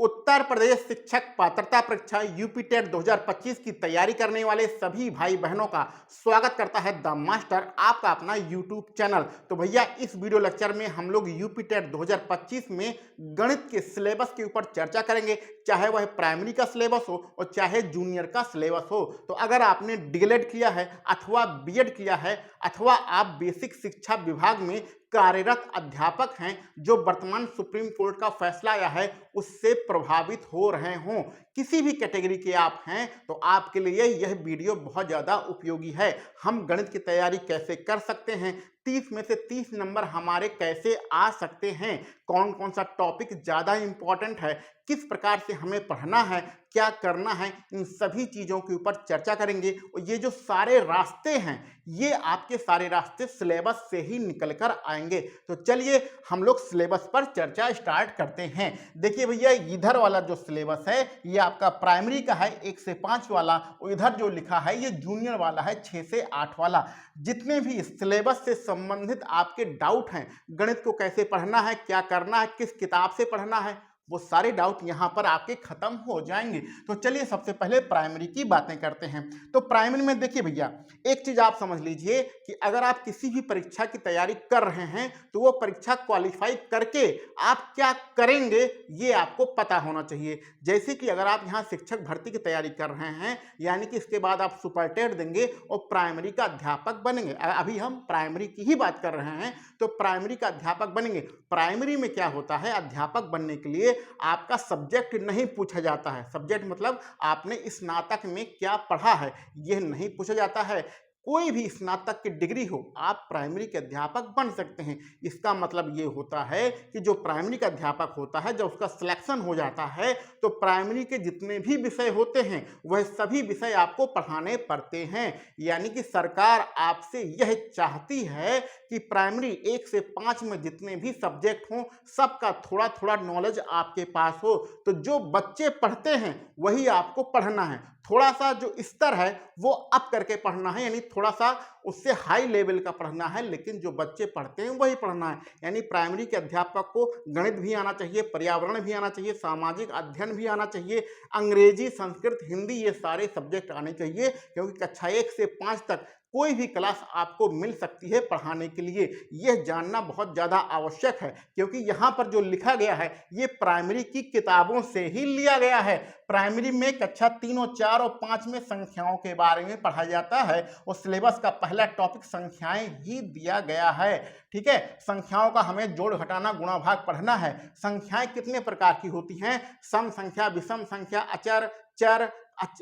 उत्तर प्रदेश शिक्षक पात्रता परीक्षा यूपी टेट 2025 की तैयारी करने वाले सभी भाई बहनों का स्वागत करता है द मास्टर, आपका अपना यूट्यूब चैनल। तो भैया इस वीडियो लेक्चर में हम लोग यूपी टेट 2025 में गणित के सिलेबस के ऊपर चर्चा करेंगे, चाहे वह प्राइमरी का सिलेबस हो और चाहे जूनियर का सिलेबस हो। तो अगर आपने डीएलएड किया है अथवा बीएड किया है अथवा आप बेसिक शिक्षा विभाग में कार्यरत अध्यापक हैं जो वर्तमान सुप्रीम कोर्ट का फैसला आया है उससे प्रभावित हो रहे हों, किसी भी कैटेगरी के आप हैं, तो आपके लिए यह वीडियो बहुत ज़्यादा उपयोगी है। हम गणित की तैयारी कैसे कर सकते हैं, 30 में से 30 नंबर हमारे कैसे आ सकते हैं, कौन कौन सा टॉपिक ज़्यादा इंपॉर्टेंट है, किस प्रकार से हमें पढ़ना है, क्या करना है, इन सभी चीज़ों के ऊपर चर्चा करेंगे। और ये जो सारे रास्ते हैं ये आपके सारे रास्ते सिलेबस से ही निकल कर आएंगे। तो चलिए हम लोग सिलेबस पर चर्चा स्टार्ट करते हैं। देखिए भैया, इधर वाला जो सिलेबस है ये आपका प्राइमरी का है 1 से 5 वाला, और इधर जो लिखा है ये जूनियर वाला है 6 से 8 वाला। जितने भी सिलेबस से संबंधित आपके डाउट हैं, गणित को कैसे पढ़ना है, क्या करना है, किस किताब से पढ़ना है, वो सारे डाउट यहाँ पर आपके खत्म हो जाएंगे। तो चलिए सबसे पहले प्राइमरी की बातें करते हैं। तो प्राइमरी में देखिए भैया, एक चीज आप समझ लीजिए कि अगर आप किसी भी परीक्षा की तैयारी कर रहे हैं तो वो परीक्षा क्वालिफाई करके आप क्या करेंगे ये आपको पता होना चाहिए। जैसे कि अगर आप यहाँ शिक्षक भर्ती की तैयारी कर रहे हैं, यानी कि इसके बाद आप सुपर टेट देंगे और प्राइमरी का अध्यापक बनेंगे। अभी हम प्राइमरी की ही बात कर रहे हैं, तो प्राइमरी का अध्यापक बनेंगे। प्राइमरी में क्या होता है, अध्यापक बनने के लिए आपका सब्जेक्ट नहीं पूछा जाता है। सब्जेक्ट मतलब आपने स्नातक में क्या पढ़ा है यह नहीं पूछा जाता है। कोई भी स्नातक की डिग्री हो, आप प्राइमरी के अध्यापक बन सकते हैं। इसका मतलब ये होता है कि जो प्राइमरी का अध्यापक होता है, जब उसका सिलेक्शन हो जाता है तो प्राइमरी के जितने भी विषय होते हैं वह सभी विषय आपको पढ़ाने पड़ते हैं। यानी कि सरकार आपसे यह चाहती है कि प्राइमरी 1 से 5 में जितने भी सब्जेक्ट हों सबका थोड़ा थोड़ा नॉलेज आपके पास हो। तो जो बच्चे पढ़ते हैं वही आपको पढ़ना है। थोड़ा सा जो स्तर है वो अप करके पढ़ना है, यानी थोड़ा सा उससे हाई लेवल का पढ़ना है, लेकिन जो बच्चे पढ़ते हैं वही पढ़ना है। यानी प्राइमरी के अध्यापक को गणित भी आना चाहिए, पर्यावरण भी आना चाहिए, सामाजिक अध्ययन भी आना चाहिए, अंग्रेजी, संस्कृत, हिंदी, ये सारे सब्जेक्ट आने चाहिए, क्योंकि कक्षा 1 से 5 तक कोई भी क्लास आपको मिल सकती है पढ़ाने के लिए। यह जानना बहुत ज़्यादा आवश्यक है, क्योंकि यहाँ पर जो लिखा गया है ये प्राइमरी की किताबों से ही लिया गया है। प्राइमरी में कक्षा 3 और 4 और 5 में संख्याओं के बारे में पढ़ा जाता है और सिलेबस का पहला टॉपिक संख्याएं ही दिया गया है। ठीक है, संख्याओं का हमें जोड़, घटाना, गुणा, भाग पढ़ना है। संख्याएं कितने प्रकार की होती हैं, सम संख्या, विषम संख्या, अचर, चर,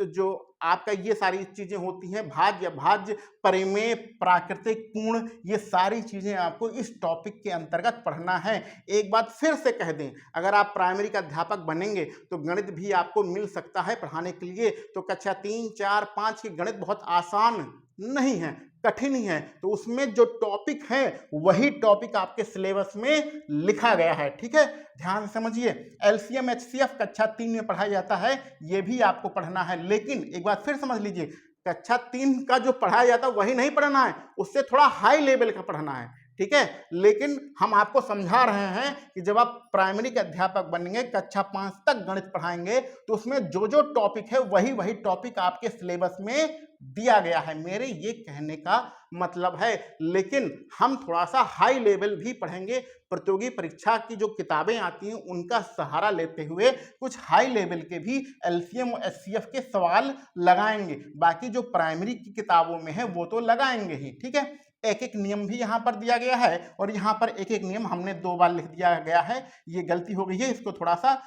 जो आपका ये सारी चीजें होती हैं, भाज्य, भाज्य, परिमेय, प्राकृतिक, पूर्ण, ये सारी चीजें आपको इस टॉपिक के अंतर्गत पढ़ना है। एक बात फिर से कह दें, अगर आप प्राइमरी का अध्यापक बनेंगे तो गणित भी आपको मिल सकता है पढ़ाने के लिए। तो कक्षा 3, 4, 5 की गणित बहुत आसान नहीं है, कठिन ही है। तो उसमें जो टॉपिक है वही टॉपिक आपके सिलेबस में लिखा गया है। ठीक है, ध्यान से समझिए। एलसीएम एचसीएफ कक्षा 3 में पढ़ाया जाता है, ये भी आपको पढ़ना है। लेकिन एक बात फिर समझ लीजिए, कक्षा 3 का जो पढ़ाया जाता है वही नहीं पढ़ना है, उससे थोड़ा हाई लेवल का पढ़ना है। ठीक है, लेकिन हम आपको समझा रहे हैं कि जब आप प्राइमरी के अध्यापक बनेंगे, कक्षा 5 तक गणित पढ़ाएंगे, तो उसमें जो जो टॉपिक है वही वही टॉपिक आपके सिलेबस में दिया गया है। मेरे ये कहने का मतलब है, लेकिन हम थोड़ा सा हाई लेवल भी पढ़ेंगे। प्रतियोगी परीक्षा की जो किताबें आती हैं उनका सहारा लेते हुए कुछ हाई लेवल के भी एलसीएम और एचसीएफ के सवाल लगाएंगे। बाकी जो प्राइमरी की किताबों में है वो तो लगाएंगे ही। ठीक है, एक एक नियम भी यहाँ पर दिया गया है, और यहाँ पर एक एक नियम हमने 2 बार लिख दिया गया है, ये गलती हो गई है, इसको थोड़ा सा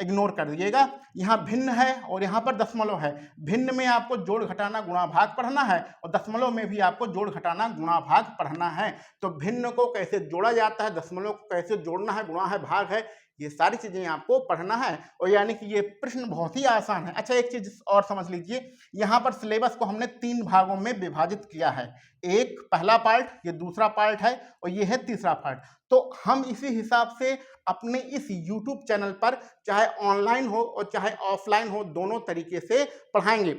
इग्नोर कर दीजिएगा। यहाँ भिन्न है और यहाँ पर दशमलव है। भिन्न में आपको जोड़, घटाना, गुणा, भाग पढ़ना है, और दशमलव में भी आपको जोड़, घटाना, गुणा, भाग पढ़ना है। तो भिन्न को कैसे जोड़ा जाता है, दशमलव को कैसे जोड़ना है, गुणा है, भाग है, ये सारी चीजें आपको पढ़ना है। और यानी कि ये प्रश्न बहुत ही आसान है। अच्छा, एक चीज और समझ लीजिए, यहाँ पर सिलेबस को हमने 3 भागों में विभाजित किया है। एक पहला पार्ट, ये दूसरा पार्ट है, और ये है तीसरा पार्ट। तो हम इसी हिसाब से अपने इस YouTube चैनल पर चाहे ऑनलाइन हो और चाहे ऑफलाइन हो, दोनों तरीके से पढ़ाएंगे।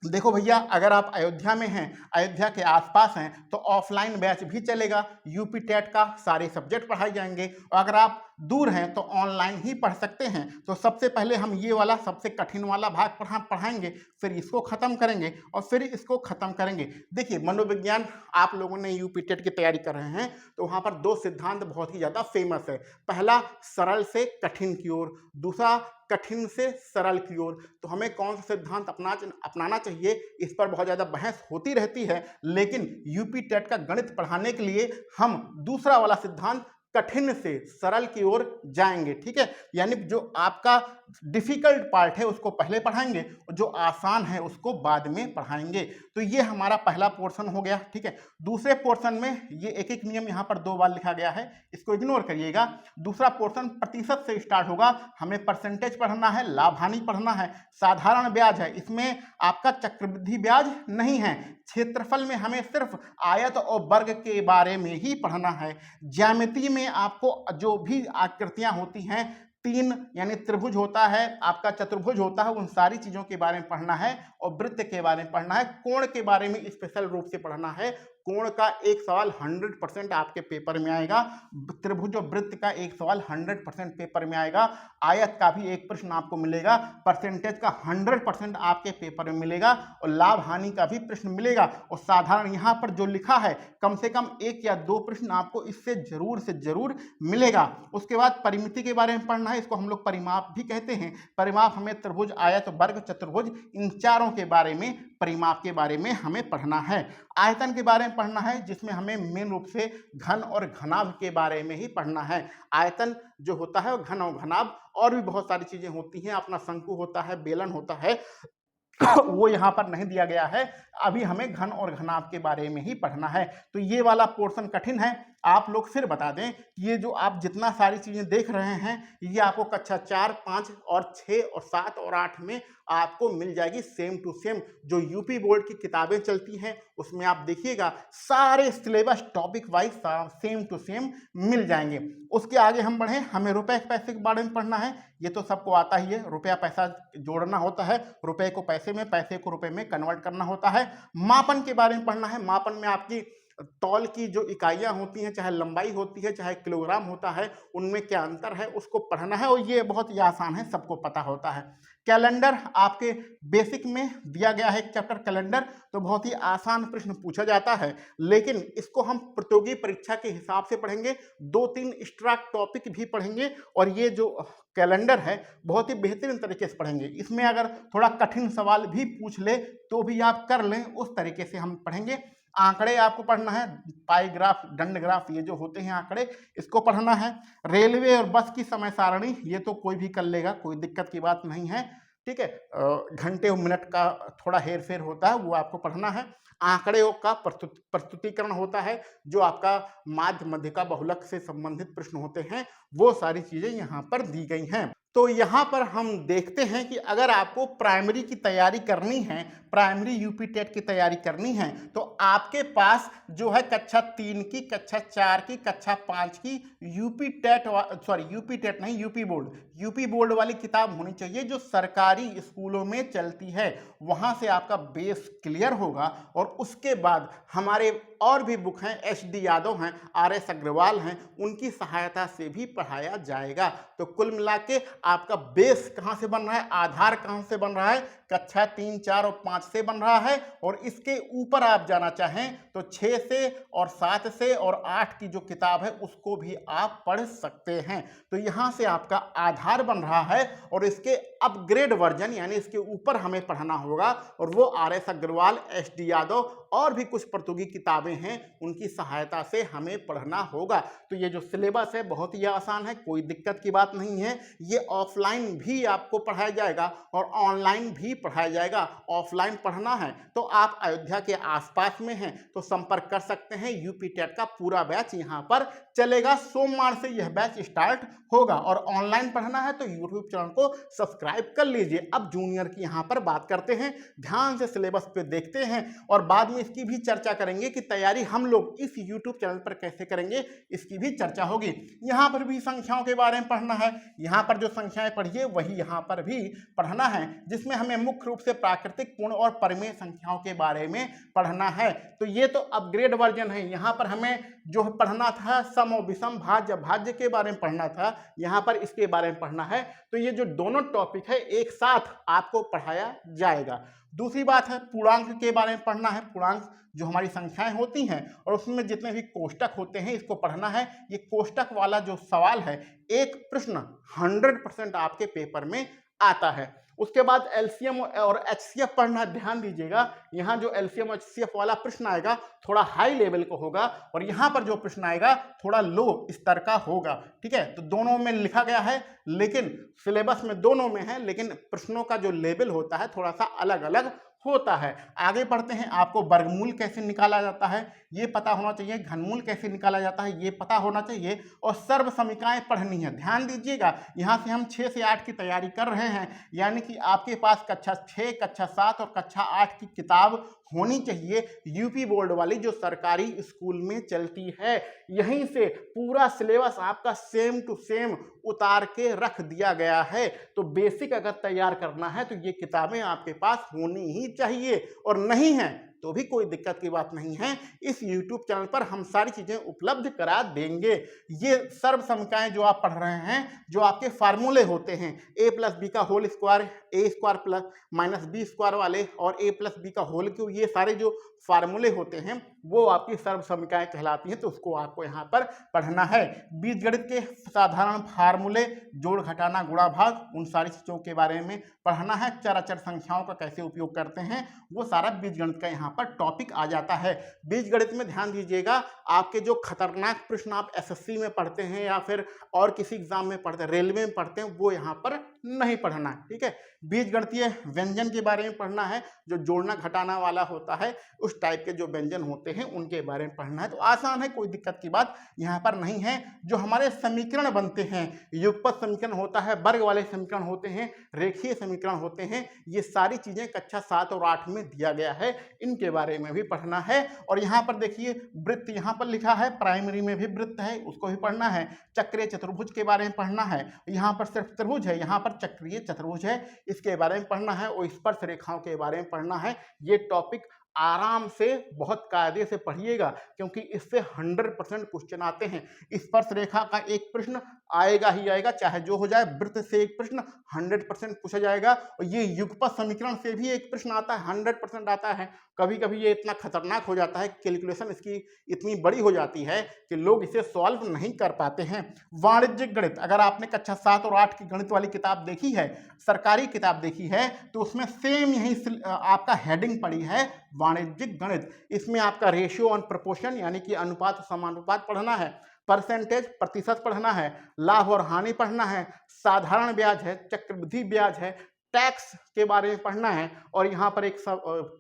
देखो भैया, अगर आप अयोध्या में हैं, अयोध्या के आसपास हैं, तो ऑफलाइन बैच भी चलेगा। यूपी टेट का सारे सब्जेक्ट पढ़ाए जाएंगे। और अगर आप दूर हैं तो ऑनलाइन ही पढ़ सकते हैं। तो सबसे पहले हम ये वाला सबसे कठिन वाला भाग पढ़ाएंगे, फिर इसको खत्म करेंगे और फिर इसको खत्म करेंगे। देखिए, मनोविज्ञान आप लोगों ने यूपी टेट की तैयारी कर रहे हैं तो वहां पर दो सिद्धांत बहुत ही ज्यादा फेमस है। पहला सरल से कठिन की ओर, दूसरा कठिन से सरल की ओर। तो हमें कौन सा सिद्धांत अपनाना चाहिए, इस पर बहुत ज्यादा बहस होती रहती है, लेकिन यूपी टेट का गणित पढ़ाने के लिए हम दूसरा वाला सिद्धांत कठिन से सरल की ओर जाएंगे। ठीक है, यानी जो आपका डिफिकल्ट पार्ट है उसको पहले पढ़ाएंगे और जो आसान है उसको बाद में पढ़ाएंगे। तो ये हमारा पहला पोर्शन हो गया। ठीक है, दूसरे पोर्शन में ये एक एक नियम यहाँ पर 2 बार लिखा गया है, इसको इग्नोर करिएगा। दूसरा पोर्शन प्रतिशत से स्टार्ट होगा, हमें परसेंटेज पढ़ना है, लाभ हानि पढ़ना है, साधारण ब्याज है, इसमें आपका चक्रवृद्धि ब्याज नहीं है, क्षेत्रफल में हमें सिर्फ आयत और वर्ग के बारे में ही पढ़ना है, ज्यामिति में आपको जो भी आकृतियां होती हैं, 3 यानी त्रिभुज होता है, आपका चतुर्भुज होता है, उन सारी चीजों के बारे में पढ़ना है और वृत्त के बारे में पढ़ना है, कोण के बारे में स्पेशल रूप से पढ़ना है। कोण का एक सवाल 100% आपके पेपर में आएगा, त्रिभुज और वृत्त का एक सवाल 100% पेपर में आएगा, आयत का भी एक प्रश्न आपको मिलेगा, परसेंटेज का 100% आपके पेपर में मिलेगा और लाभ हानि का भी प्रश्न मिलेगा। और साधारण यहाँ पर जो लिखा है कम से कम 1 या 2 प्रश्न आपको इससे जरूर से जरूर मिलेगा। उसके बाद परिमिति के बारे में पढ़ना है, इसको हम लोग परिमाप भी कहते हैं। परिमाप हमें त्रिभुज, आयत, वर्ग, चतुर्भुज, इन चारों के बारे में, परिमाप के बारे में हमें पढ़ना है। आयतन के बारे में पढ़ना है, जिसमें हमें मेन रूप से घन और घनाभ के बारे में ही पढ़ना है। आयतन जो होता है घन और घनाभ, और भी बहुत सारी चीजें होती हैं, अपना शंकु होता है, बेलन होता है, वो यहाँ पर नहीं दिया गया है। अभी हमें घन और घनाभ के बारे में ही पढ़ना है। तो ये वाला पोर्शन कठिन है। आप लोग फिर बता दें कि ये जो आप जितना सारी चीजें देख रहे हैं, ये आपको कक्षा 4, 5 और 6 और 7 और 8 में आपको मिल जाएगी सेम टू सेम। जो यूपी बोर्ड की किताबें चलती हैं उसमें आप देखिएगा सारे syllabus topic wise same to same मिल जाएंगे। उसके आगे हम बढ़े, हमें रुपए पैसे के बारे में पढ़ना है। ये तो सबको आता ही है, रुपया पैसा जोड़ना होता है, रुपए को पैसे में, पैसे को रुपए में कन्वर्ट करना होता है। मापन के बारे में पढ़ना है, मापन में आपकी तौल की जो इकाइयां होती हैं, चाहे लंबाई होती है चाहे किलोग्राम होता है, उनमें क्या अंतर है उसको पढ़ना है, और ये बहुत ही आसान है, सबको पता होता है। कैलेंडर आपके बेसिक में दिया गया है, एक चैप्टर कैलेंडर, तो बहुत ही आसान प्रश्न पूछा जाता है, लेकिन इसको हम प्रतियोगी परीक्षा के हिसाब से पढ़ेंगे, 2-3 एक्स्ट्रा टॉपिक भी पढ़ेंगे, और ये जो कैलेंडर है बहुत ही बेहतरीन तरीके से पढ़ेंगे। इसमें अगर थोड़ा कठिन सवाल भी पूछ ले तो भी आप कर लें, उस तरीके से हम पढ़ेंगे। आंकड़े आपको पढ़ना है, पाई ग्राफ, दंड ग्राफ, ये जो होते हैं आंकड़े, इसको पढ़ना है। रेलवे और बस की समय सारणी, ये तो कोई भी कर लेगा, कोई दिक्कत की बात नहीं है। ठीक है, घंटे और मिनट का थोड़ा हेर फेर होता है, वो आपको पढ़ना है। आंकड़े का प्रस्तुतिकरण होता है, जो आपका माध्य मध्यिका बहुलक से संबंधित प्रश्न होते हैं, वो सारी चीजें यहाँ पर दी गई हैं। तो यहाँ पर हम देखते हैं कि अगर आपको प्राइमरी की तैयारी करनी है, प्राइमरी यूपी टेट की तैयारी करनी है, तो आपके पास जो है कक्षा 3 की, कक्षा 4 की, कक्षा 5 की यूपी टेट नहीं, यूपी बोर्ड वाली किताब होनी चाहिए, जो सरकारी स्कूलों में चलती है। वहां से आपका बेस क्लियर होगा, और उसके बाद हमारे और भी बुक हैं, HD यादव हैं, RS अग्रवाल हैं, उनकी सहायता से भी पढ़ाया जाएगा। तो कुल मिला के आपका बेस कहाँ से बन रहा है, आधार कहाँ से बन रहा है, कक्षा 3, 4 और 5 से बन रहा है। और इसके ऊपर आप जाना चाहें तो 6 से और 7 से और 8 की जो किताब है उसको भी आप पढ़ सकते हैं। तो यहाँ से आपका आधार बन रहा है, और इसके अपग्रेड वर्जन यानी इसके ऊपर हमें पढ़ना होगा, और वो RS अग्रवाल, HD यादव और भी कुछ प्रतियोगी किताबें हैं, उनकी सहायता से हमें पढ़ना होगा। तो ये जो सिलेबस है बहुत ही आसान है, कोई दिक्कत की बात नहीं है। ये ऑफलाइन भी आपको पढ़ाया जाएगा और ऑनलाइन भी पढ़ाया जाएगा। ऑफलाइन पढ़ना है तो आप अयोध्या के आसपास में हैं तो संपर्क कर सकते हैं। यूपी टेट का पूरा बैच यहाँ पर चलेगा, सोमवार से यह बैच स्टार्ट होगा। और ऑनलाइन पढ़ना है तो यूट्यूब चैनल को सब्सक्राइब कर लीजिए। अब जूनियर की यहाँ पर बात करते हैं, ध्यान से सिलेबस पे देखते हैं, और बाद में इसकी भी चर्चा करेंगे कि तैयारी हम लोग इस यूट्यूब चैनल पर कैसे करेंगे, इसकी भी चर्चा होगी। यहाँ पर भी संख्याओं के बारे में पढ़ना है, यहाँ पर जो संख्याएं पढ़िए वही यहाँ पर भी पढ़ना है, जिसमें हमें मुख्य रूप से प्राकृतिक, पूर्ण और परिमेय संख्याओं के बारे में पढ़ना है। तो ये तो अपग्रेड वर्जन है। यहाँ पर हमें जो पढ़ना था सम और विषम भाज्य भाज्य के बारे में पढ़ना था, यहाँ पर इसके बारे में पढ़ना है। तो ये जो दोनों टॉपिक है एक साथ आपको पढ़ाया जाएगा। दूसरी बात है पूर्णांक के बारे में पढ़ना है। पूर्णांक जो हमारी संख्याएं होती हैं और उसमें जितने भी कोष्टक होते हैं इसको पढ़ना है। ये कोष्टक वाला जो सवाल है एक प्रश्न 100% आपके पेपर में आता है। उसके बाद एलसीएम और एचसीएफ पढ़ना, ध्यान दीजिएगा यहाँ जो एलसीएम और एचसीएफ वाला प्रश्न आएगा थोड़ा हाई लेवल का होगा और यहाँ पर जो प्रश्न आएगा थोड़ा लो स्तर का होगा। ठीक है, तो दोनों में लिखा गया है लेकिन सिलेबस में दोनों में है, लेकिन प्रश्नों का जो लेवल होता है थोड़ा सा अलग अलग होता है। आगे बढ़ते हैं, आपको वर्गमूल कैसे निकाला जाता है ये पता होना चाहिए, घनमूल कैसे निकाला जाता है ये पता होना चाहिए और सर्व समीकरणाएं पढ़नी है। ध्यान दीजिएगा यहाँ से हम 6 से 8 की तैयारी कर रहे हैं, यानी कि आपके पास कक्षा 6, कक्षा 7 और कक्षा 8 की किताब होनी चाहिए यूपी बोर्ड वाली जो सरकारी स्कूल में चलती है। यहीं से पूरा सिलेबस आपका सेम टू सेम उतार के रख दिया गया है। तो बेसिक अगर तैयार करना है तो ये किताबें आपके पास होनी ही चाहिए, और नहीं है तो भी कोई दिक्कत की बात नहीं है। इस YouTube चैनल पर हम सारी चीजें उपलब्ध करा देंगे। ये सर्व समीकरणाएं जो आप पढ़ रहे हैं, जो आपके फार्मूले होते हैं a + b का होल स्क्वायर, a² - b² वाले और a + b का होल क्यूब, ये सारे जो फार्मूले होते हैं वो आपकी सर्व समीकरणाएं कहलाती हैं। तो उसको आपको यहाँ पर पढ़ना है। बीजगणित के साधारण फार्मूले, जोड़ घटाना गुणा भाग, उन सारी चीजों के बारे में पढ़ना है। चर अचर संख्याओं का कैसे उपयोग करते हैं वो सारा बीजगणित का यहाँ पर टॉपिक आ जाता है। बीजगणित में ध्यान दीजिएगा, आपके जो खतरनाक प्रश्न आप एसएससी में पढ़ते हैं या फिर और किसी एग्जाम में पढ़ते हैं, रेलवे में पढ़ते हैं, वो यहाँ पर नहीं पढ़ना है। ठीक है, बीजगणितीय व्यंजन के बारे में पढ़ना है, जो जोड़ना घटाना वाला होता है उस टाइप के जो व्यंजन होते हैं उनके बारे में पढ़ना है। तो आसान है, कोई दिक्कत की बात यहाँ पर नहीं है। जो हमारे समीकरण बनते हैं, युगपत समीकरण होता है, वर्ग वाले समीकरण होते हैं, रेखीय समीकरण होते हैं, ये सारी चीजें कक्षा 7 और 8 में दिया गया है, इनके बारे में भी पढ़ना है। और यहाँ पर देखिए वृत्त यहाँ पर लिखा है, प्राइमरी में भी वृत्त है, उसको भी पढ़ना है। चक्रीय चतुर्भुज के बारे में पढ़ना है, यहाँ पर सिर्फ त्रिभुज है, यहाँ पर चक्रीय चतुर्भुज है, इसके बारे में पढ़ना है। और स्पर्श रेखाओं के बारे में पढ़ना है। ये टॉपिक आराम से बहुत कायदे से पढ़िएगा क्योंकि इससे 100% क्वेश्चन आते हैं। स्पर्श रेखा का एक प्रश्न आएगा ही आएगा, चाहे जो हो जाए। वृत्त से एक प्रश्न 100% पूछा जाएगा और ये युगपत समीकरण से भी एक प्रश्न आता है, 100% आता है। कभी कभी ये इतना खतरनाक हो जाता है, कैलकुलेशन इसकी इतनी बड़ी हो जाती है कि लोग इसे सॉल्व नहीं कर पाते हैं। वाणिज्यिक गणित, अगर आपने कक्षा 7 और 8 की गणित वाली किताब देखी है, सरकारी किताब देखी है, तो उसमें सेम यही आपका हेडिंग पड़ी है, वाणिज्यिक गणित। इसमें आपका रेशियो ऑन प्रपोर्शन यानी कि अनुपात और समानुपात पढ़ना है, परसेंटेज प्रतिशत पढ़ना है, लाभ और हानि पढ़ना है, साधारण ब्याज है, चक्रवृद्धि ब्याज है, टैक्स के बारे में पढ़ना है। और यहाँ पर एक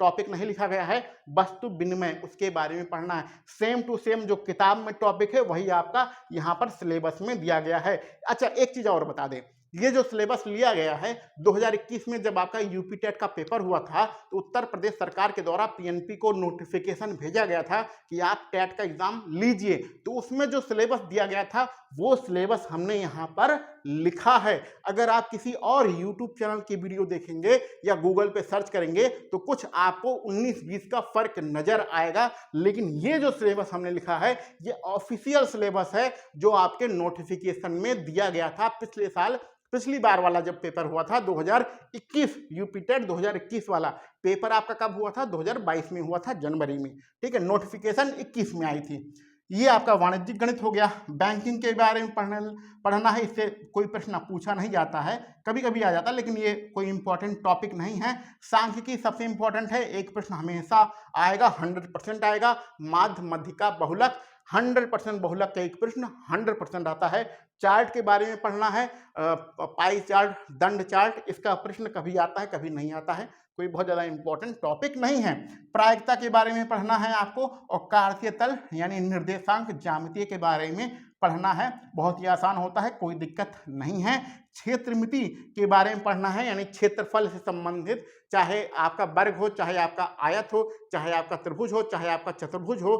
टॉपिक नहीं लिखा गया है, वस्तु विनिमय, उसके बारे में पढ़ना है। सेम टू सेम जो किताब में टॉपिक है वही आपका यहाँ पर सिलेबस में दिया गया है। अच्छा, एक चीज और बता दें, ये जो सिलेबस लिया गया है 2021 में जब आपका यूपी टेट का पेपर हुआ था तो उत्तर प्रदेश सरकार के द्वारा पीएनपी को नोटिफिकेशन भेजा गया था कि आप टेट का एग्जाम लीजिए। तो उसमें जो सिलेबस दिया गया था वो सिलेबस हमने यहाँ पर लिखा है। अगर आप किसी और यूट्यूब चैनल की वीडियो देखेंगे या गूगल पे सर्च करेंगे तो कुछ आपको 19-20 का फर्क नजर आएगा, लेकिन ये जो सिलेबस हमने लिखा है ये ऑफिशियल सिलेबस है जो आपके नोटिफिकेशन में दिया गया था पिछले साल। पिछली बार वाला जब पेपर हुआ था 2021 यूपी टेट 2021 वाला पेपर आपका कब हुआ था? 2022 में हुआ था, जनवरी में। ठीक है, नोटिफिकेशन 21 में आई थी। ये आपका वाणिज्यिक गणित हो गया। बैंकिंग के बारे में पढ़ना है, इससे कोई प्रश्न पूछा नहीं जाता है, कभी कभी आ जाता है लेकिन ये कोई इंपॉर्टेंट टॉपिक नहीं है। सांख्यिकी सबसे इंपॉर्टेंट है, एक प्रश्न हमेशा आएगा, 100% आएगा। माध्य, मध्यिका, बहुलक, 100% बहुलक का एक प्रश्न 100% आता है। चार्ट के बारे में पढ़ना है, पाई चार्ट, दंड चार्ट, इसका प्रश्न कभी आता है कभी नहीं आता है, कोई बहुत ज़्यादा इंपॉर्टेंट टॉपिक नहीं है। प्रायिकता के बारे में पढ़ना है आपको, और कार्तीय तल यानी निर्देशांक ज्यामिति के बारे में पढ़ना है, बहुत ही आसान होता है, कोई दिक्कत नहीं है। क्षेत्रमिति के बारे में पढ़ना है, यानी क्षेत्रफल से संबंधित, चाहे आपका वर्ग हो, चाहे आपका आयत हो, चाहे आपका त्रिभुज हो, चाहे आपका चतुर्भुज हो,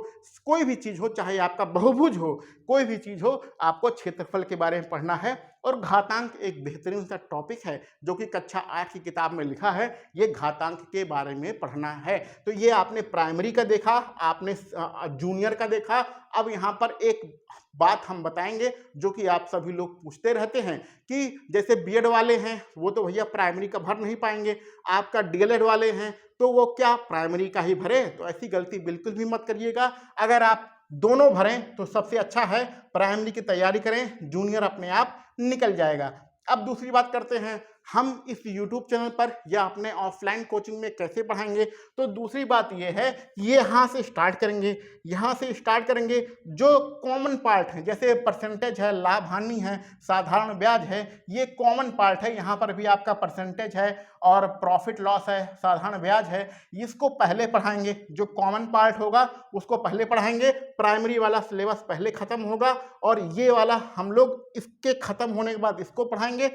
कोई भी चीज हो, चाहे आपका बहुभुज हो, कोई भी चीज हो, आपको क्षेत्रफल के बारे में पढ़ना है। और घातांक एक बेहतरीन सा टॉपिक है जो कि कक्षा 8 की किताब में लिखा है। ये घातांक के बारे में पढ़ना है। तो ये आपने प्राइमरी का देखा, आपने जूनियर का देखा। अब यहाँ पर एक बात हम बताएंगे जो कि आप सभी लोग पूछते रहते हैं कि जैसे बीएड वाले हैं वो तो भैया प्राइमरी का भर नहीं पाएंगे, आपका डीएलएड वाले हैं तो वो क्या प्राइमरी का ही भरे? तो ऐसी गलती बिल्कुल भी मत करिएगा। अगर आप दोनों भरें तो सबसे अच्छा है, प्राइमरी की तैयारी करें, जूनियर अपने आप निकल जाएगा। अब दूसरी बात करते हैं, हम इस YouTube चैनल पर या अपने ऑफलाइन कोचिंग में कैसे पढ़ाएंगे? तो दूसरी बात यह है कि ये यहाँ से स्टार्ट करेंगे, यहाँ से स्टार्ट करेंगे। जो कॉमन पार्ट है जैसे परसेंटेज है, लाभ हानि है, साधारण ब्याज है, ये कॉमन पार्ट है। यहाँ पर भी आपका परसेंटेज है और प्रॉफिट लॉस है, साधारण ब्याज है, इसको पहले पढ़ाएंगे। जो कॉमन पार्ट होगा उसको पहले पढ़ाएंगे, प्राइमरी वाला सिलेबस पहले खत्म होगा और ये वाला हम लोग इसके खत्म होने के बाद इसको पढ़ाएंगे,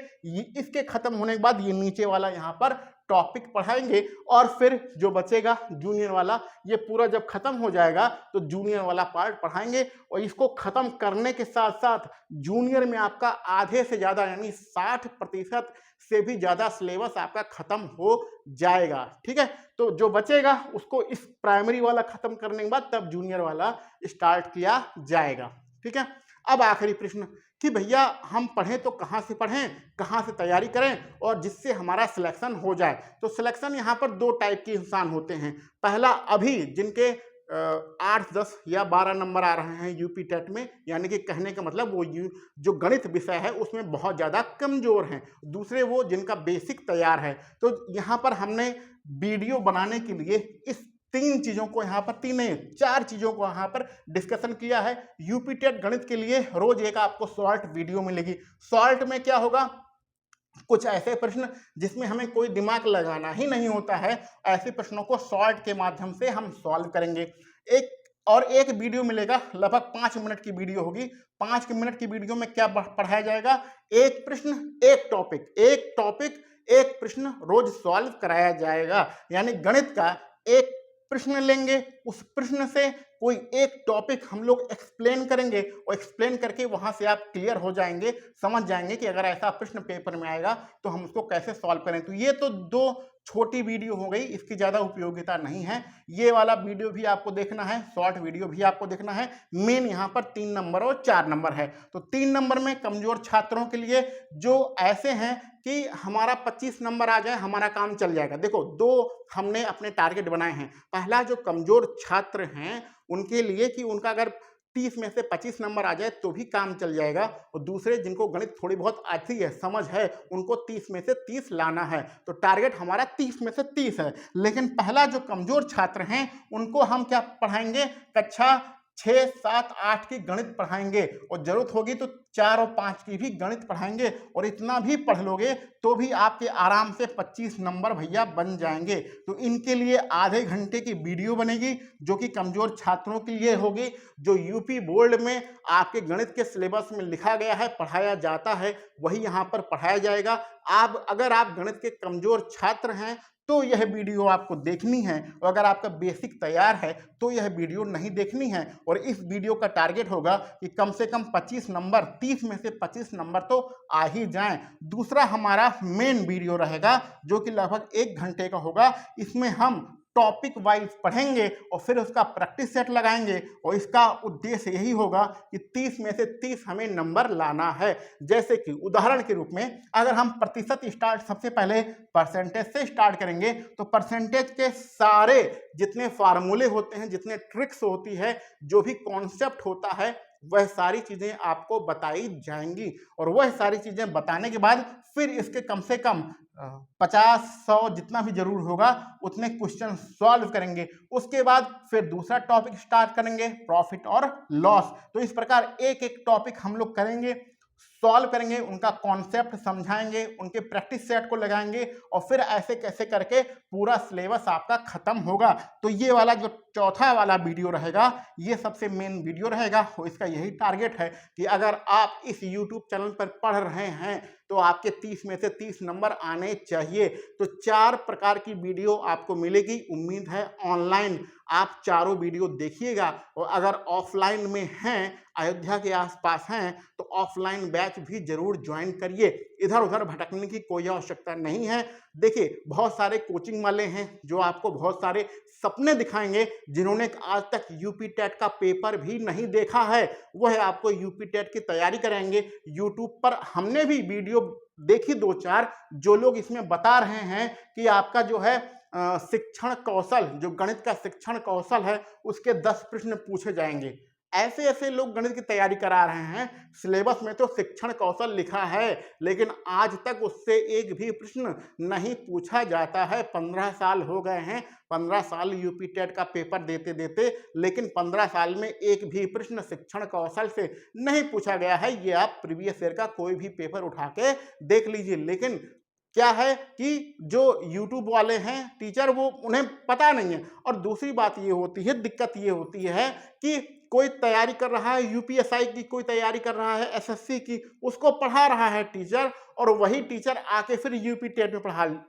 इसके खत्म होने के बाद ये नीचे वाला यहाँ पर टॉपिक पढ़ाएंगे और फिर जो बचेगा जूनियर वाला, ये पूरा जब खत्म हो जाएगा तो जूनियर वाला पार्ट पढ़ाएंगे। और इसको खत्म करने के साथ साथ जूनियर में आपका आधे से ज़्यादा यानी 60% से भी ज़्यादा सिलेबस आपका खत्म हो जाएगा। ठीक है, तो जो बचेगा उसको इस प्राइमरी वाला खत्म करने के बाद तब जूनियर वाला स्टार्ट किया जाएगा। ठीक है, अब आखिरी प्रश्न कि भैया हम पढ़ें तो कहाँ से पढ़ें, कहाँ से तैयारी करें और जिससे हमारा सिलेक्शन हो जाए? तो सिलेक्शन यहाँ पर दो टाइप के इंसान होते हैं। पहला, अभी जिनके 8, 10 या 12 नंबर आ रहे हैं यूपी टेट में, यानी कि कहने का मतलब वो जो गणित विषय है उसमें बहुत ज़्यादा कमज़ोर हैं। दूसरे वो जिनका बेसिक तैयार है। तो यहाँ पर हमने वीडियो बनाने के लिए इस 3 चीज़ों को, यहाँ पर 3 नहीं 4 चीज़ों को यहाँ पर डिस्कशन किया है। यूपी टेट गणित के लिए रोज एक आपको शॉर्ट वीडियो मिलेगी। शॉर्ट में क्या होगा, कुछ ऐसे प्रश्न जिसमें हमें कोई दिमाग लगाना ही नहीं होता है, ऐसे प्रश्नों को शॉर्ट के माध्यम से हम सॉल्व करेंगे। एक वीडियो मिलेगा, लगभग 5 मिनट की वीडियो होगी। 5 मिनट की वीडियो में क्या पढ़ाया जाएगा? एक प्रश्न, एक टॉपिक, एक प्रश्न रोज सॉल्व कराया जाएगा। यानी गणित का एक प्रश्न लेंगे, उस प्रश्न से कोई एक टॉपिक हम लोग एक्सप्लेन करेंगे और एक्सप्लेन करके वहां से आप क्लियर हो जाएंगे, समझ जाएंगे कि अगर ऐसा प्रश्न पेपर में आएगा तो हम उसको कैसे सॉल्व करें। तो ये तो 2 छोटी वीडियो हो गई, इसकी ज़्यादा उपयोगिता नहीं है। ये वाला वीडियो भी आपको देखना है, शॉर्ट वीडियो भी आपको देखना है। मेन यहाँ पर 3 नंबर और 4 नंबर है। तो 3 नंबर में कमज़ोर छात्रों के लिए जो ऐसे हैं कि हमारा 25 नंबर आ जाए हमारा काम चल जाएगा। देखो, 2 हमने अपने टारगेट बनाए हैं। पहला, जो कमज़ोर छात्र हैं उनके लिए कि उनका अगर 30 में से 25 नंबर आ जाए तो भी काम चल जाएगा। और दूसरे जिनको गणित थोड़ी बहुत आती है, समझ है, उनको 30 में से 30 लाना है। तो टारगेट हमारा 30 में से 30 है। लेकिन पहला जो कमज़ोर छात्र हैं उनको हम क्या पढ़ाएंगे? कक्षा 6, 7, 8 की गणित पढ़ाएंगे और जरूरत होगी तो 4 और 5 की भी गणित पढ़ाएंगे। और इतना भी पढ़ लोगे तो भी आपके आराम से 25 नंबर भैया बन जाएंगे। तो इनके लिए आधे घंटे की वीडियो बनेगी जो कि कमज़ोर छात्रों के लिए होगी। जो यूपी बोर्ड में आपके गणित के सिलेबस में लिखा गया है, पढ़ाया जाता है, वही यहाँ पर पढ़ाया जाएगा। अगर आप गणित के कमज़ोर छात्र हैं तो यह वीडियो आपको देखनी है, और अगर आपका बेसिक तैयार है तो यह वीडियो नहीं देखनी है। और इस वीडियो का टारगेट होगा कि कम से कम 25 नंबर, 30 में से 25 नंबर तो आ ही जाएं। दूसरा हमारा मेन वीडियो रहेगा जो कि लगभग 1 घंटे का होगा। इसमें हम टॉपिक वाइज पढ़ेंगे और फिर उसका प्रैक्टिस सेट लगाएंगे। और इसका उद्देश्य यही होगा कि 30 में से 30 हमें नंबर लाना है। जैसे कि उदाहरण के रूप में अगर हम प्रतिशत स्टार्ट सबसे पहले परसेंटेज से स्टार्ट करेंगे तो परसेंटेज के सारे जितने फार्मूले होते हैं, जितने ट्रिक्स होती है, जो भी कॉन्सेप्ट होता है, वह सारी चीज़ें आपको बताई जाएंगी। और वह सारी चीज़ें बताने के बाद फिर इसके कम से कम 50, 100 जितना भी जरूर होगा उतने क्वेश्चन सॉल्व करेंगे। उसके बाद फिर दूसरा टॉपिक स्टार्ट करेंगे, प्रॉफिट और लॉस। तो इस प्रकार एक एक टॉपिक हम लोग करेंगे, सॉल्व करेंगे, उनका कॉन्सेप्ट समझाएंगे, उनके प्रैक्टिस सेट को लगाएंगे और फिर ऐसे कैसे करके पूरा सिलेबस आपका खत्म होगा। तो ये वाला जो चौथा वाला वीडियो रहेगा, ये सबसे मेन वीडियो रहेगा। इसका यही टारगेट है कि अगर आप इस YouTube चैनल पर पढ़ रहे हैं तो आपके 30 में से 30 नंबर आने चाहिए। तो 4 प्रकार की वीडियो आपको मिलेगी। उम्मीद है ऑनलाइन आप चारों वीडियो देखिएगा। और अगर ऑफलाइन में हैं, अयोध्या के आसपास हैं, तो ऑफलाइन बैच बैच भी जरूर ज्वाइन करिए। इधर उधर भटकने की कोई आवश्यकता नहीं है। देखिए, बहुत सारे कोचिंग वाले हैं जो आपको बहुत सारे सपने दिखाएंगे, जिन्होंने आज तक यूपी टेट का पेपर भी नहीं देखा है, वह आपको यूपी टेट की तैयारी कराएंगे। यूट्यूब पर हमने भी वीडियो देखी 2-4, जो लोग इसमें बता रहे हैं कि आपका जो है शिक्षण कौशल, जो गणित का शिक्षण कौशल है, उसके 10 प्रश्न पूछे जाएंगे। ऐसे ऐसे लोग गणित की तैयारी करा रहे हैं। सिलेबस में तो शिक्षण कौशल लिखा है, लेकिन आज तक उससे एक भी प्रश्न नहीं पूछा जाता है। 15 साल हो गए हैं, 15 साल यूपी टेट का पेपर देते देते, लेकिन 15 साल में एक भी प्रश्न शिक्षण कौशल से नहीं पूछा गया है। ये आप प्रीवियस ईयर का कोई भी पेपर उठा के देख लीजिए। लेकिन क्या है कि जो यूट्यूब वाले हैं टीचर, वो उन्हें पता नहीं है। और दूसरी बात ये होती है, दिक्कत ये होती है कि कोई तैयारी कर रहा है यूपीएसआई की, कोई तैयारी कर रहा है एसएससी की, उसको पढ़ा रहा है टीचर, और वही टीचर आके फिर यूपी टेट में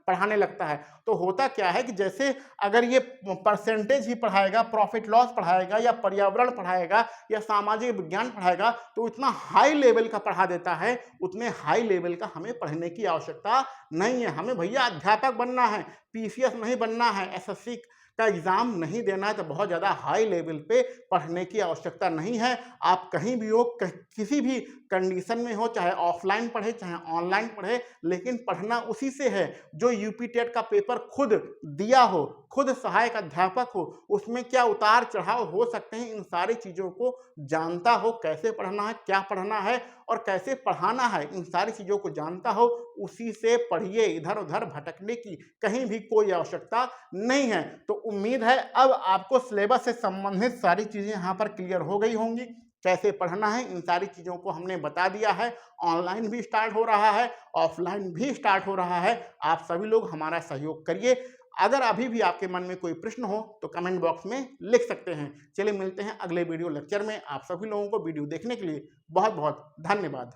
पढ़ाने लगता है। तो होता क्या है कि जैसे अगर ये परसेंटेज ही पढ़ाएगा, प्रॉफिट लॉस पढ़ाएगा, या पर्यावरण पढ़ाएगा, या सामाजिक विज्ञान पढ़ाएगा, तो इतना हाई लेवल का पढ़ा देता है। उतने हाई लेवल का हमें पढ़ने की आवश्यकता नहीं है। हमें भैया अध्यापक बनना है, पीसीएस नहीं बनना है, एसएससी का एग्जाम नहीं देना है। तो बहुत ज़्यादा हाई लेवल पे पढ़ने की आवश्यकता नहीं है। आप कहीं भी हो, किसी भी कंडीशन में हो, चाहे ऑफलाइन पढ़े चाहे ऑनलाइन पढ़े, लेकिन पढ़ना उसी से है जो यूपी टेट का पेपर खुद दिया हो, खुद सहायक अध्यापक हो, उसमें क्या उतार चढ़ाव हो सकते हैं, इन सारी चीज़ों को जानता हो, कैसे पढ़ना है, क्या पढ़ना है और कैसे पढ़ाना है, इन सारी चीज़ों को जानता हो, उसी से पढ़िए। इधर उधर भटकने की कहीं भी कोई आवश्यकता नहीं है। तो उम्मीद है अब आपको सिलेबस से संबंधित सारी चीज़ें यहाँ पर क्लियर हो गई होंगी। कैसे पढ़ना है, इन सारी चीज़ों को हमने बता दिया है। ऑनलाइन भी स्टार्ट हो रहा है, ऑफलाइन भी स्टार्ट हो रहा है। आप सभी लोग हमारा सहयोग करिए। अगर अभी भी आपके मन में कोई प्रश्न हो तो कमेंट बॉक्स में लिख सकते हैं। चलिए मिलते हैं अगले वीडियो लेक्चर में। आप सभी लोगों को वीडियो देखने के लिए बहुत बहुत धन्यवाद।